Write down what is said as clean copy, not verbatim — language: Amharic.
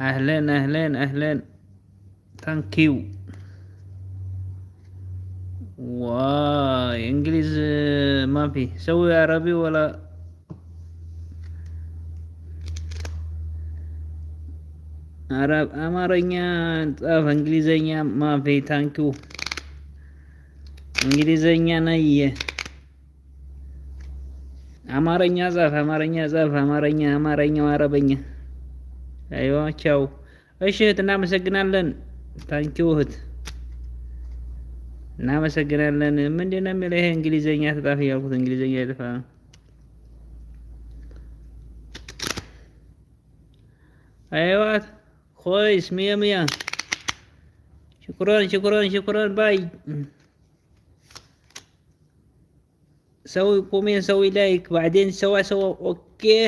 أهلين أهلين أهلين. ثانك يو. واي إنجليز ما في. سوي عربي ولا عرب አማርኛ ጻፍ። እንግሊዘኛ ማፊ። ታንኪ እንግሊዘኛ ነይ። አማርኛ ጻፍ። አማርኛ ጻፍ። አማርኛው አረበኛ። አይዋ ቻው። እሺ እህት እናመሰግናለን። ታንኪው እህት እናመሰግናለን። ምንድን ነው የሚለው ይሄ? እንግሊዘኛ ተጻፍ እያልኩት እንግሊዘኛ ይጥፋ። አይዋት كويس مية مية. شكرا شكرا شكرا باي. سوي كومين، سوي لايك، بعدين سوا اوكي.